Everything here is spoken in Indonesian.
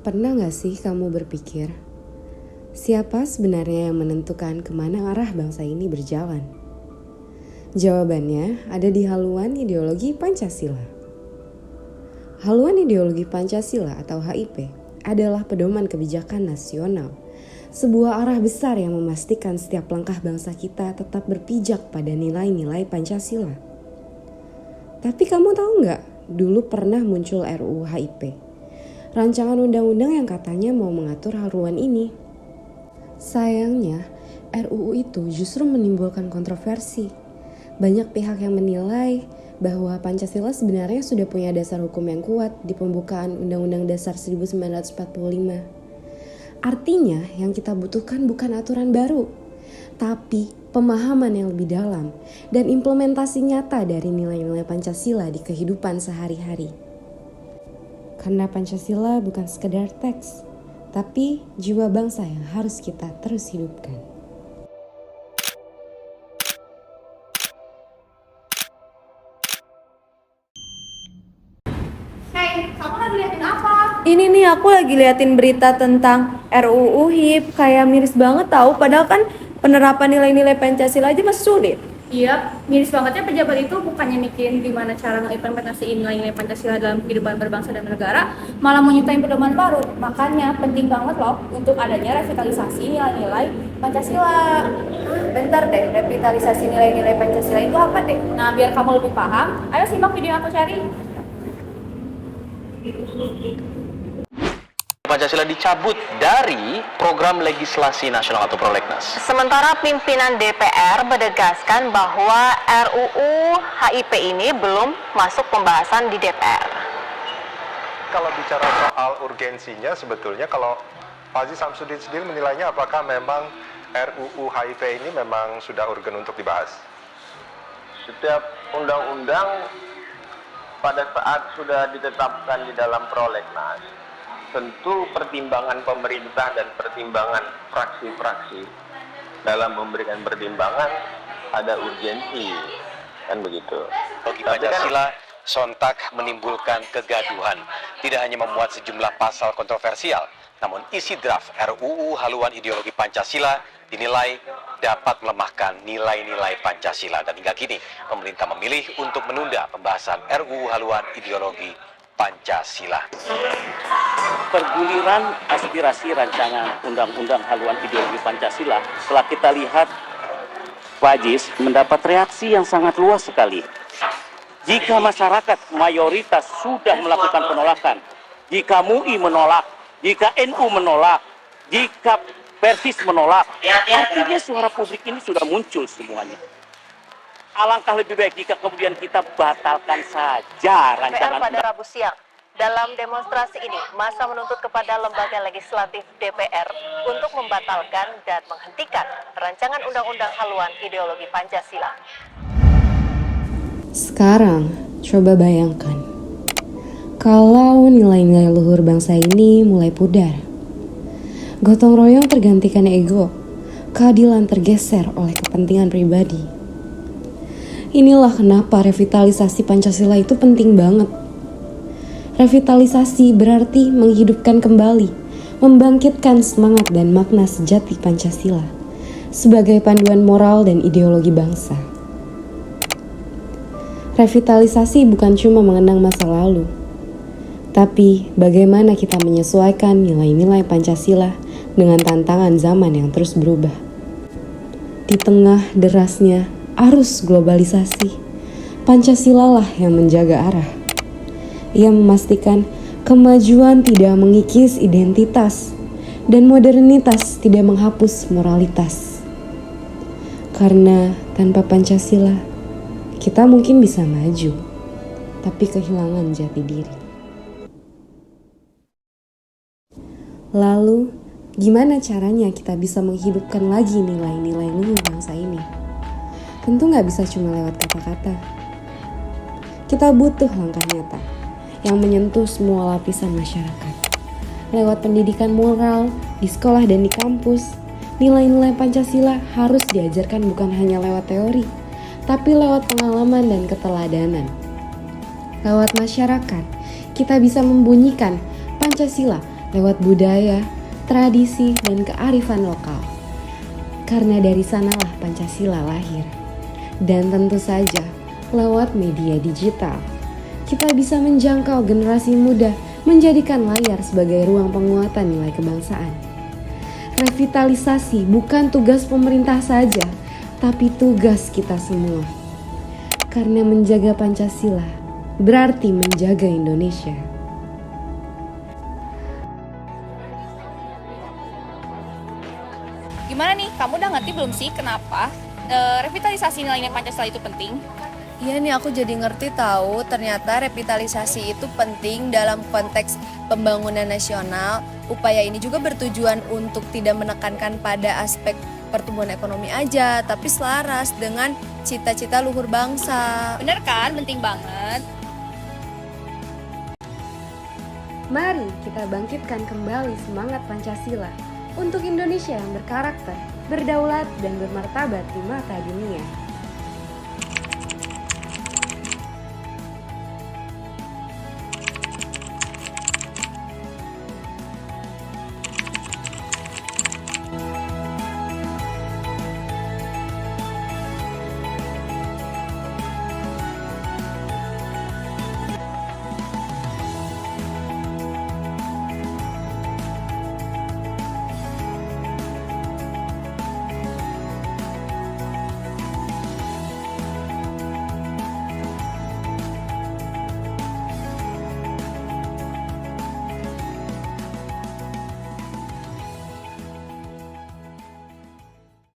Pernah gak sih kamu berpikir, siapa sebenarnya yang menentukan kemana arah bangsa ini berjalan? Jawabannya ada di haluan ideologi Pancasila. Haluan ideologi Pancasila atau HIP adalah pedoman kebijakan nasional, sebuah arah besar yang memastikan setiap langkah bangsa kita tetap berpijak pada nilai-nilai Pancasila. Tapi kamu tahu gak, dulu pernah muncul RUU HIP. Rancangan undang-undang yang katanya mau mengatur haluan ini. Sayangnya, RUU itu justru menimbulkan kontroversi. Banyak pihak yang menilai bahwa Pancasila sebenarnya sudah punya dasar hukum yang kuat di pembukaan Undang-Undang Dasar 1945. Artinya, yang kita butuhkan bukan aturan baru, tapi pemahaman yang lebih dalam dan implementasi nyata dari nilai-nilai Pancasila di kehidupan sehari-hari. Karena Pancasila bukan sekedar teks, tapi jiwa bangsa yang harus kita terus hidupkan. Hey, kamu lagi liatin apa? Ini nih aku lagi liatin berita tentang RUU HIP, kayak miris banget tahu. Padahal kan penerapan nilai-nilai Pancasila aja masih sulit. Iya, miris bangetnya pejabat itu bukannya mikirin gimana cara mengimplementasiin nilai-nilai Pancasila dalam kehidupan berbangsa dan bernegara, malah mau nyiptain pedoman baru. Makanya penting banget loh untuk adanya revitalisasi nilai-nilai Pancasila. Bentar deh, revitalisasi nilai-nilai Pancasila itu apa deh? Nah, biar kamu lebih paham, ayo simak video yang aku cari. Pancasila dicabut dari program legislasi nasional atau prolegnas. Sementara pimpinan DPR menegaskan bahwa RUU HIP ini belum masuk pembahasan di DPR. Kalau bicara soal urgensinya, sebetulnya kalau Pak Haji Samsudin sendiri menilainya apakah memang RUU HIP ini memang sudah urgen untuk dibahas? Setiap undang-undang pada saat sudah ditetapkan di dalam prolegnas, tentu pertimbangan pemerintah dan pertimbangan fraksi-fraksi dalam memberikan pertimbangan ada urgensi, kan begitu. Bagi Pancasila sontak menimbulkan kegaduhan, tidak hanya memuat sejumlah pasal kontroversial, namun isi draft RUU haluan ideologi Pancasila dinilai dapat melemahkan nilai-nilai Pancasila, dan hingga kini pemerintah memilih untuk menunda pembahasan RUU haluan ideologi Pancasila. Perguliran aspirasi rancangan undang-undang haluan ideologi Pancasila setelah kita lihat Pak Ajis mendapat reaksi yang sangat luas sekali. Jika masyarakat mayoritas sudah melakukan penolakan, jika MUI menolak, jika NU menolak, jika Persis menolak, artinya suara publik ini sudah muncul semuanya. Alangkah lebih baik jika kemudian kita batalkan saja rancangan DPR pada Rabu siang. Dalam demonstrasi ini, massa menuntut kepada lembaga legislatif DPR untuk membatalkan dan menghentikan rancangan undang-undang haluan ideologi Pancasila. Sekarang, coba bayangkan, kalau nilai-nilai luhur bangsa ini mulai pudar, gotong royong tergantikan ego, keadilan tergeser oleh kepentingan pribadi. Inilah kenapa revitalisasi Pancasila itu penting banget. Revitalisasi berarti menghidupkan kembali, membangkitkan semangat dan makna sejati Pancasila sebagai panduan moral dan ideologi bangsa. Revitalisasi bukan cuma mengenang masa lalu, tapi bagaimana kita menyesuaikan nilai-nilai Pancasila dengan tantangan zaman yang terus berubah. Di tengah derasnya arus globalisasi, Pancasila lah yang menjaga arah. Ia memastikan kemajuan tidak mengikis identitas dan modernitas tidak menghapus moralitas. Karena tanpa Pancasila, kita mungkin bisa maju, tapi kehilangan jati diri. Lalu, gimana caranya kita bisa menghidupkan lagi nilai-nilai luhur bangsa ini? Tentu gak bisa cuma lewat kata-kata. Kita butuh langkah nyata yang menyentuh semua lapisan masyarakat. Lewat pendidikan moral, di sekolah dan di kampus, nilai-nilai Pancasila harus diajarkan bukan hanya lewat teori, tapi lewat pengalaman dan keteladanan. Lewat masyarakat, kita bisa membunyikan Pancasila lewat budaya, tradisi, dan kearifan lokal. Karena dari sanalah Pancasila lahir. Dan tentu saja, lewat media digital, kita bisa menjangkau generasi muda, menjadikan layar sebagai ruang penguatan nilai kebangsaan. Revitalisasi bukan tugas pemerintah saja, tapi tugas kita semua. Karena menjaga Pancasila berarti menjaga Indonesia. Gimana nih, kamu udah ngerti belum sih kenapa revitalisasi nilai-nilai Pancasila itu penting? Iya nih, aku jadi ngerti tahu ternyata revitalisasi itu penting dalam konteks pembangunan nasional. Upaya ini juga bertujuan untuk tidak menekankan pada aspek pertumbuhan ekonomi aja, tapi selaras dengan cita-cita luhur bangsa. Bener kan? Penting banget. Mari kita bangkitkan kembali semangat Pancasila untuk Indonesia yang berkarakter, berdaulat, dan bermartabat di mata dunia.